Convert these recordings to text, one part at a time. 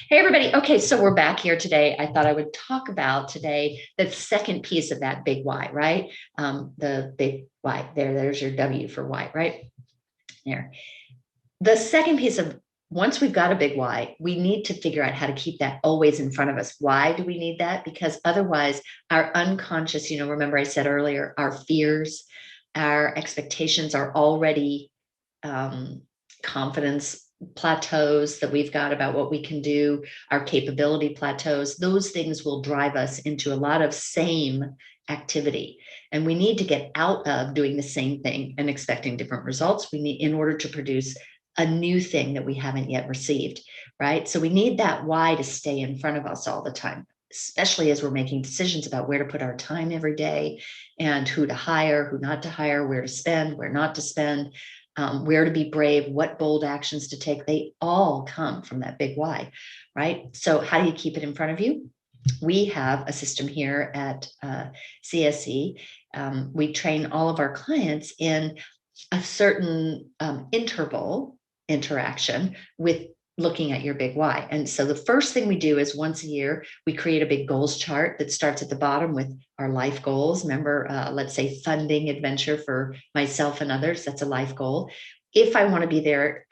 Hey, everybody. Okay, so we're back here today. I thought I would talk about today the second piece of that big why, right? The big why. There's your W for why, right? There. The second piece of once we've got a big why, we need to figure out how to keep that always in front of us. Why do we need that? Because otherwise, our unconscious, remember I said earlier, our fears, our expectations are already um, confidence plateaus that we've got about what we can do, our capability plateaus, those things will drive us into a lot of same activity. And we need to get out of doing the same thing and expecting different results. We need, in order to produce a new thing that we haven't yet received, right? So we need that why to stay in front of us all the time, especially as we're making decisions about where to put our time every day and who to hire, who not to hire, where to spend, where not to spend, where to be brave, what bold actions to take. They all come from that big why, right? So, how do you keep it in front of you? We have a system here at CSE. We train all of our clients in a certain interval interaction with looking at your big why. And so the first thing we do is once a year, we create a big goals chart that starts at the bottom with our life goals. Remember, let's say funding adventure for myself and others. That's a life goal. If I want to be there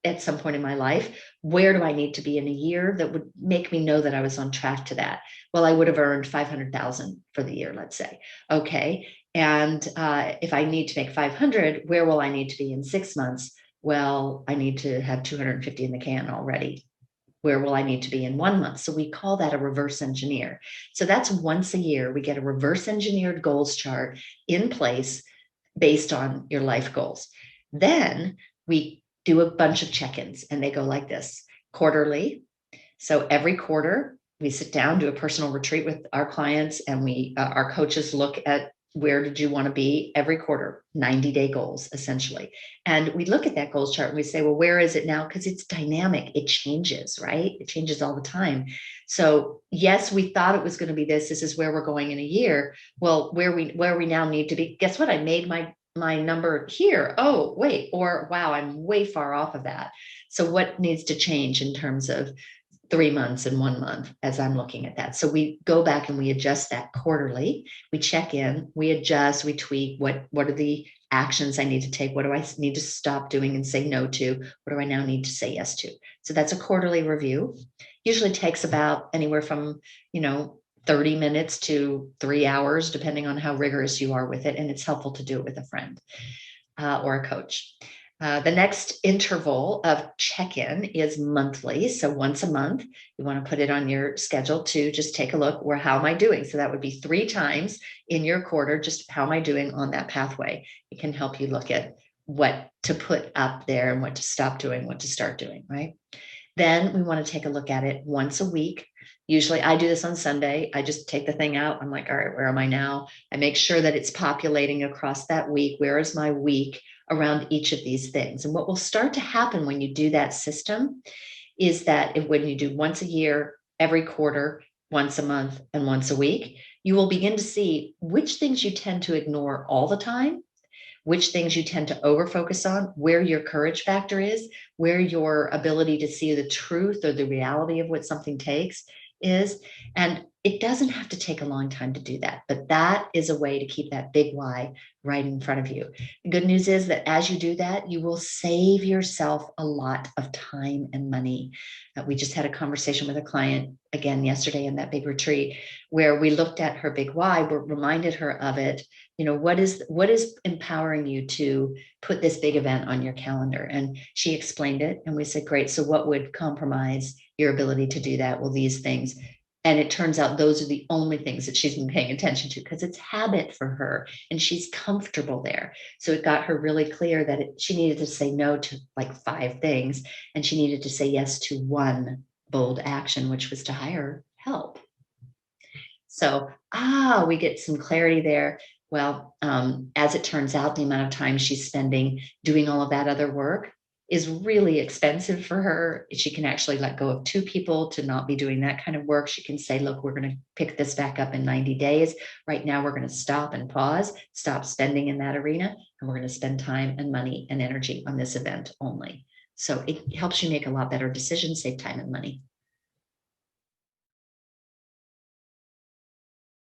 at some point in my life, where do I need to be in a year that would make me know that I was on track to that? Well, I would have earned 500,000 for the year, let's say. Okay. And if I need to make 500, where will I need to be in 6 months? Well, I need to have 250 in the can already. Where will I need to be in 1 month? So we call that a reverse engineer. So that's once a year, we get a reverse engineered goals chart in place based on your life goals. Then we do a bunch of check-ins and they go like this: quarterly. So every quarter we sit down, do a personal retreat with our clients, and our coaches look at where did you want to be every quarter, 90-day goals essentially. And we look at that goals chart and we say, well, where is it now? Because it's dynamic, it changes, right? It changes all the time. So yes, we thought it was going to be this is where we're going in a year. Well, where we now need to be, guess what? I made my number here. Oh, wait, or wow, I'm way far off of that. So what needs to change in terms of 3 months and 1 month as I'm looking at that? So we go back and we adjust that quarterly. We check in, we adjust, we tweak. What are the actions I need to take? What do I need to stop doing and say no to? What do I now need to say yes to? So that's a quarterly review. Usually takes about anywhere from, 30 minutes to 3 hours, depending on how rigorous you are with it. And it's helpful to do it with a friend or a coach. The next interval of check-in is monthly. So once a month, you want to put it on your schedule to just take a look where, how am I doing? So that would be 3 times in your quarter, just how am I doing on that pathway? It can help you look at what to put up there and what to stop doing, what to start doing, right? Then we want to take a look at it once a week. Usually I do this on Sunday. I just take the thing out. I'm like, all right, where am I now? I make sure that it's populating across that week. Where is my week around each of these things? And what will start to happen when you do that system is that when you do once a year, every quarter, once a month, and once a week, you will begin to see which things you tend to ignore all the time, which things you tend to over focus on, where your courage factor is, where your ability to see the truth or the reality of what something takes is. And it doesn't have to take a long time to do that, but that is a way to keep that big why right in front of you. The good news is that as you do that, you will save yourself a lot of time and money. We just had a conversation with a client again yesterday in that big retreat where we looked at her big why, but reminded her of it. What is empowering you to put this big event on your calendar? And she explained it, and we said, great, so what would compromise your ability to do that? Well, these things. And it turns out those are the only things that she's been paying attention to because it's habit for her and she's comfortable there. So it got her really clear that she needed to say no to like 5 things and she needed to say yes to one bold action, which was to hire help. So, we get some clarity there. Well, as it turns out, the amount of time she's spending doing all of that other work is really expensive for her. She can actually let go of 2 people to not be doing that kind of work. She can say, look, we're going to pick this back up in 90 days. Right now, we're going to stop and pause, stop spending in that arena, and we're going to spend time and money and energy on this event only. So it helps you make a lot better decisions, save time and money.